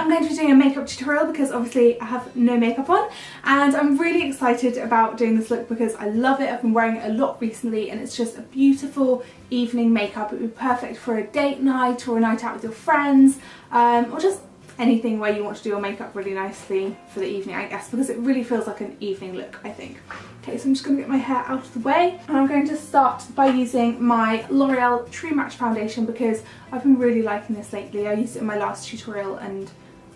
I'm going to be doing a makeup tutorial because obviously I have no makeup on, and I'm really excited about doing this look because I love it. I've been wearing it a lot recently and it's just a beautiful evening makeup. It would be perfect for a date night or a night out with your friends, or just anything where you want to do your makeup really nicely for the evening, I guess, because it really feels like an evening look, I think. Okay, so I'm just going to get my hair out of the way, and I'm going to start by using my L'Oreal True Match foundation because I've been really liking this lately. I used it in my last tutorial and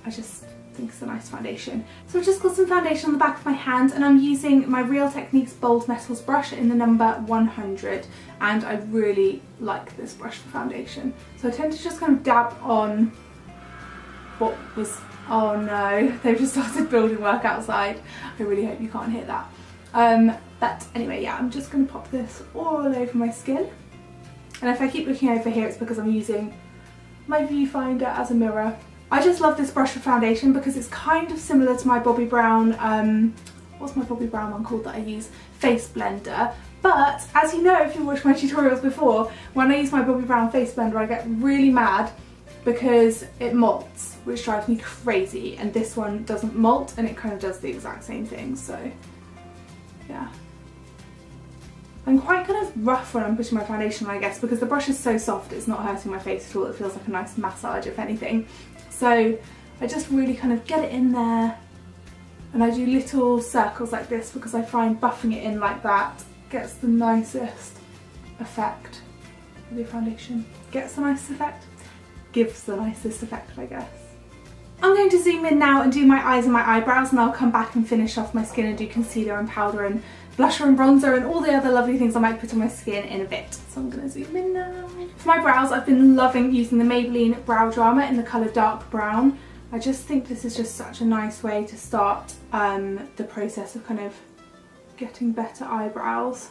I just think it's a nice foundation. So I've just got some foundation on the back of my hand, and I'm using my Real Techniques Bold Metals brush in the number 100, and I really like this brush for foundation. So I tend to just kind of dab on what was, oh no, they've just started building work outside. I really hope you can't hear that. But anyway, yeah, I'm just going to pop this all over my skin. And if I keep looking over here, it's because I'm using my viewfinder as a mirror. I just love this brush for foundation because it's kind of similar to my Bobbi Brown, what's my Bobbi Brown one called that I use? Face Blender. But as you know, if you watched my tutorials before, when I use my Bobbi Brown Face Blender, I get really mad because it molts, which drives me crazy, and this one doesn't molt and it kind of does the exact same thing. So yeah, I'm quite kind of rough when I'm putting my foundation on, I guess, because the brush is so soft it's not hurting my face at all. It feels like a nice massage if anything. So I just really kind of get it in there, and I do little circles like this because I find buffing it in like that gets the nicest effect with your foundation. Gets the nicest effect? Gives the nicest effect, I guess. I'm going to zoom in now and do my eyes and my eyebrows, and I'll come back and finish off my skin and do concealer and powder and blusher and bronzer and all the other lovely things I might put on my skin in a bit. So I'm going to zoom in now. For my brows, I've been loving using the Maybelline Brow Drama in the colour dark brown. I just think this is just such a nice way to start the process of kind of getting better eyebrows.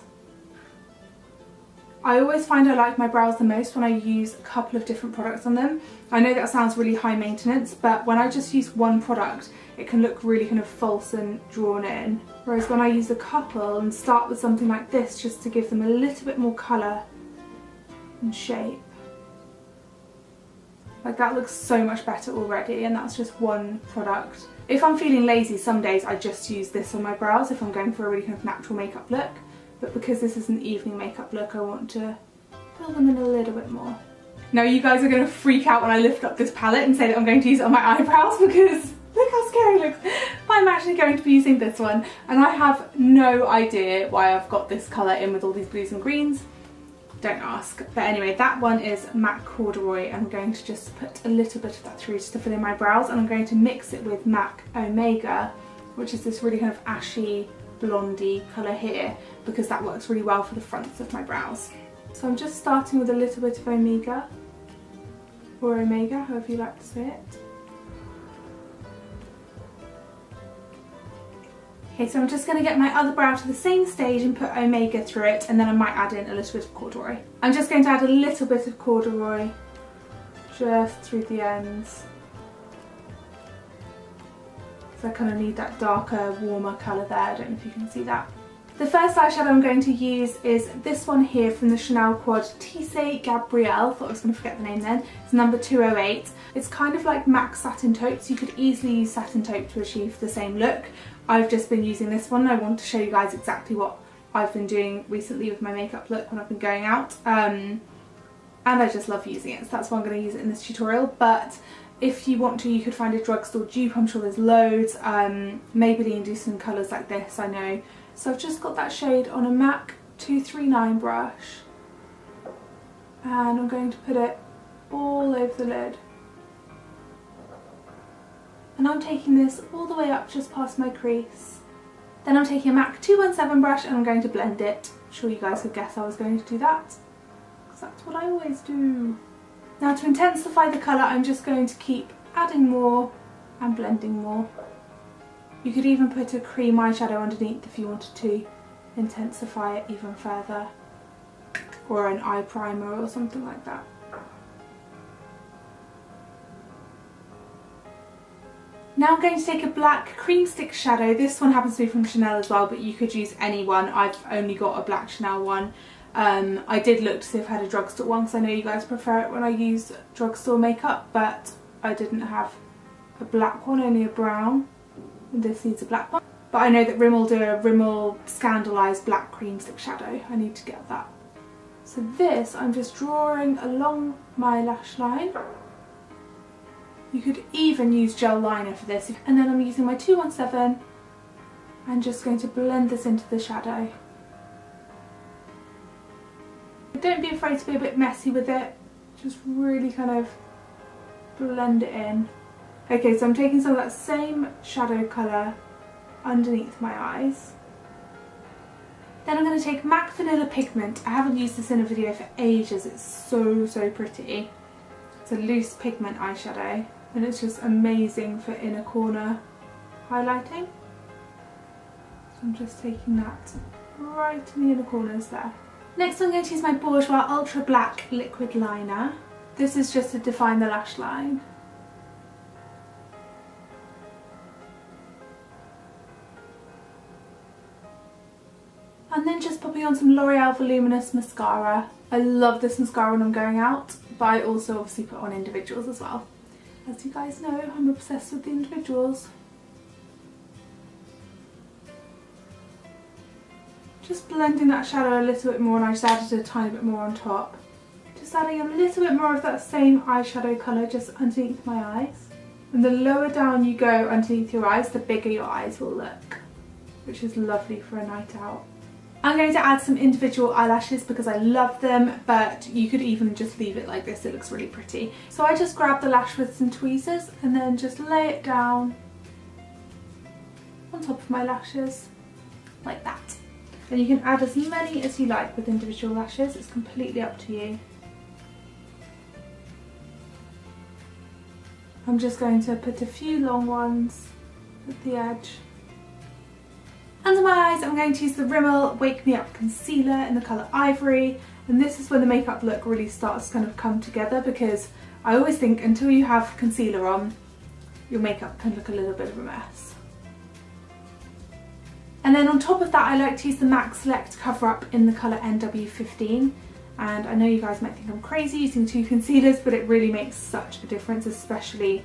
I always find I like my brows the most when I use a couple of different products on them. I know that sounds really high maintenance, but when I just use one product, it can look really kind of false and drawn in. Whereas when I use a couple and start with something like this, just to give them a little bit more colour and shape. Like, that looks so much better already, and that's just one product. If I'm feeling lazy, some days I just use this on my brows if I'm going for a really kind of natural makeup look. But because this is an evening makeup look, I want to fill them in a little bit more. Now you guys are going to freak out when I lift up this palette and say that I'm going to use it on my eyebrows because look how scary it looks. But I'm actually going to be using this one, and I have no idea why I've got this colour in with all these blues and greens. Don't ask. But anyway, that one is MAC Corduroy. I'm going to just put a little bit of that through just to fill in my brows, and I'm going to mix it with MAC Omega, which is this really kind of ashy blondie colour here, because that works really well for the fronts of my brows. So I'm just starting with a little bit of Omega, or Omega, however you like to say it. Okay, so I'm just going to get my other brow to the same stage and put Omega through it, and then I might add in a little bit of corduroy. I'm just going to add a little bit of corduroy just through the ends. I kind of need that darker, warmer colour there. I don't know if you can see that. The first eyeshadow I'm going to use is this one here from the Chanel Quad Tissé Gabrielle. Thought I was going to forget the name then. It's number 208. It's kind of like MAC Satin Taupe, so you could easily use Satin Taupe to achieve the same look. I've just been using this one. I want to show you guys exactly what I've been doing recently with my makeup look when I've been going out. And I just love using it, so that's why I'm going to use it in this tutorial. But if you want to, you could find a drugstore dupe. I'm sure there's loads. Maybelline do some colours like this, I know. So I've just got that shade on a MAC 239 brush, and I'm going to put it all over the lid. And I'm taking this all the way up just past my crease. Then I'm taking a MAC 217 brush and I'm going to blend it. I'm sure you guys could guess I was going to do that, because that's what I always do. Now, to intensify the colour, I'm just going to keep adding more and blending more. You could even put a cream eyeshadow underneath if you wanted to intensify it even further, or an eye primer or something like that. Now I'm going to take a black cream stick shadow. This one happens to be from Chanel as well, but you could use any one. I've only got a black Chanel one. I did look to see if I had a drugstore one, because I know you guys prefer it when I use drugstore makeup, but I didn't have a black one, only a brown. And this needs a black one. But I know that Rimmel do a Rimmel Scandalised Black Creamstick shadow. I need to get that. So this I'm just drawing along my lash line. You could even use gel liner for this. And then I'm using my 217 and just going to blend this into the shadow. Don't be afraid to be a bit messy with it. Just really kind of blend it in. Okay, so I'm taking some of that same shadow colour underneath my eyes. Then I'm going to take MAC Vanilla Pigment. I haven't used this in a video for ages. It's so pretty. It's a loose pigment eyeshadow and it's just amazing for inner corner highlighting. So I'm just taking that right in the inner corners there. Next I'm going to use my Bourjois Ultra Black Liquid Liner. This is just to define the lash line. And then just popping on some L'Oreal Voluminous Mascara. I love this mascara when I'm going out, but I also obviously put on individuals as well. As you guys know, I'm obsessed with the individuals. Just blending that shadow a little bit more, and I just added a tiny bit more on top. Just adding a little bit more of that same eyeshadow colour just underneath my eyes. And the lower down you go underneath your eyes, the bigger your eyes will look, which is lovely for a night out. I'm going to add some individual eyelashes because I love them, but you could even just leave it like this, it looks really pretty. So I just grab the lash with some tweezers and then just lay it down on top of my lashes, like that. And you can add as many as you like with individual lashes, it's completely up to you. I'm just going to put a few long ones at the edge. Under my eyes I'm going to use the Rimmel Wake Me Up Concealer in the colour Ivory, and this is when the makeup look really starts to kind of come together, because I always think until you have concealer on, your makeup can look a little bit of a mess. And then on top of that I like to use the MAC Select Cover Up in the colour NW15, and I know you guys might think I'm crazy using two concealers, but it really makes such a difference, especially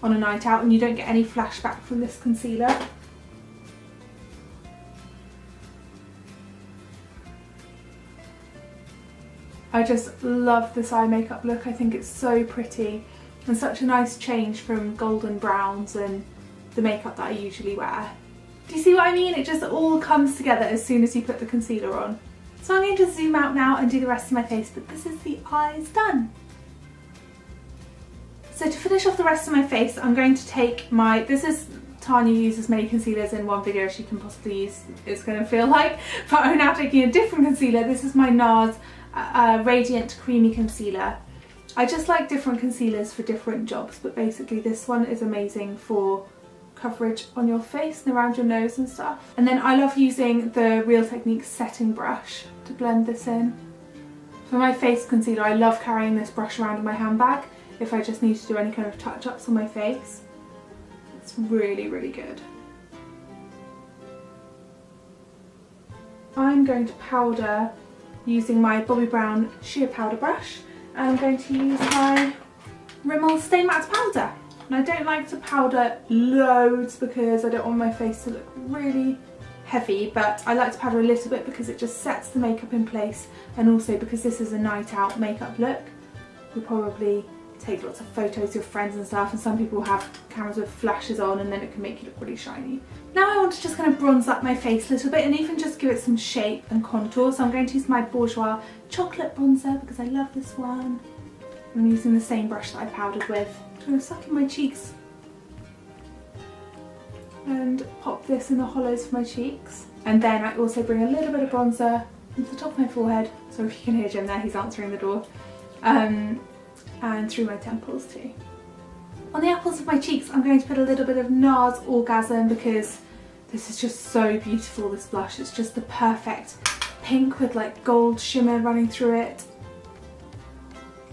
on a night out, and you don't get any flashback from this concealer. I just love this eye makeup look. I think it's so pretty and such a nice change from golden browns and the makeup that I usually wear. Do you see what I mean? It just all comes together as soon as you put the concealer on. So I'm going to zoom out now and do the rest of my face, but this is the eyes done. So to finish off the rest of my face, I'm going to take my, this is Tanya uses many concealers in one video as she can possibly use, it's going to feel like, but I'm now taking a different concealer. This is my NARS Radiant Creamy Concealer. I just like different concealers for different jobs, but basically this one is amazing for coverage on your face and around your nose and stuff. And then I love using the Real Techniques setting brush to blend this in. For my face concealer I love carrying this brush around in my handbag if I just need to do any kind of touch-ups on my face. It's really good. I'm going to powder using my Bobbi Brown sheer powder brush, and I'm going to use my Rimmel Stay Matte powder. And I don't like to powder loads because I don't want my face to look really heavy, but I like to powder a little bit because it just sets the makeup in place, and also because this is a night out makeup look. You'll probably take lots of photos with your friends and stuff, and some people have cameras with flashes on and then it can make you look really shiny. Now I want to just kind of bronze up my face a little bit and even just give it some shape and contour, so I'm going to use my Bourjois Chocolate Bronzer because I love this one. I'm using the same brush that I powdered with. I'm going to suck in my cheeks and pop this in the hollows for my cheeks. And then I also bring a little bit of bronzer into the top of my forehead, so if you can hear Jim there, he's answering the door. And through my temples too. On the apples of my cheeks I'm going to put a little bit of NARS Orgasm because this is just so beautiful, this blush. It's just the perfect pink with like gold shimmer running through it.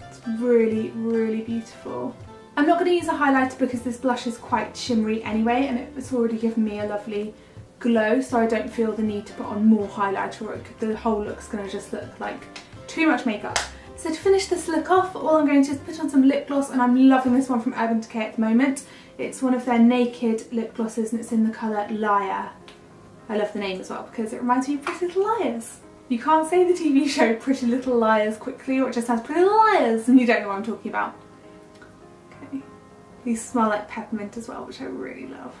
It's really beautiful. I'm not going to use a highlighter because this blush is quite shimmery anyway, and it's already given me a lovely glow, so I don't feel the need to put on more highlighter or the whole look's going to just look like too much makeup. So to finish this look off, all I'm going to do is put on some lip gloss, and I'm loving this one from Urban Decay at the moment. It's one of their naked lip glosses and it's in the colour Liar. I love the name as well because it reminds me of Pretty Little Liars. You can't say the TV show Pretty Little Liars quickly or it just sounds Pretty Little Liars and you don't know what I'm talking about. Okay. These smell like peppermint as well, which I really love.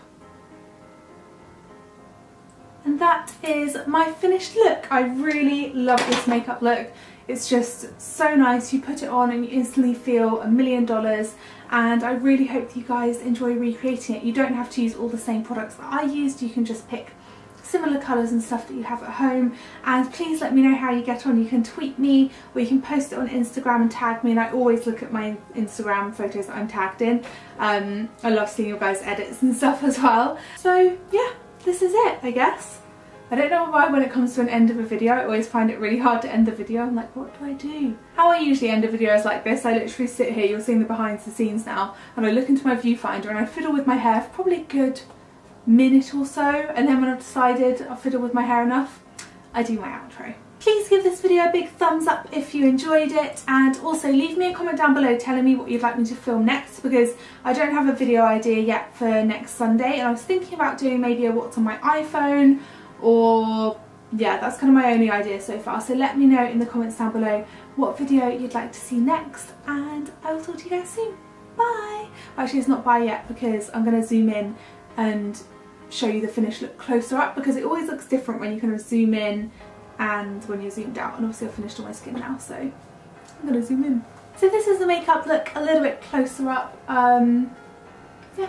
And that is my finished look. I really love this makeup look. It's just so nice. You put it on and you instantly feel $1,000,000, and I really hope that you guys enjoy recreating it. You don't have to use all the same products that I used. You can just pick similar colours and stuff that you have at home, and please let me know how you get on. You can tweet me or you can post it on Instagram and tag me, and I always look at my Instagram photos that I'm tagged in. I love seeing your guys' edits and stuff as well. So yeah, this is it, I guess. I don't know why when it comes to an end of a video I always find it really hard to end the video. I'm like, what do I do? How I usually end a video is like this. I literally sit here, you're seeing the behind the scenes now, and I look into my viewfinder and I fiddle with my hair for probably a good minute or so, and then when I've decided I've fiddled with my hair enough, I do my outro. Please give this video a big thumbs up if you enjoyed it, and also leave me a comment down below telling me what you'd like me to film next, because I don't have a video idea yet for next Sunday, and I was thinking about doing maybe a what's on my iPhone, or yeah, that's kind of my only idea so far. So let me know in the comments down below what video you'd like to see next, and I will talk to you guys soon. Bye! Actually, it's not bye yet because I'm going to zoom in and show you the finished look closer up, because it always looks different when you kind of zoom in and when you're zoomed out, and obviously I've finished all my skin now, so I'm going to zoom in. So this is the makeup look a little bit closer up. Yeah.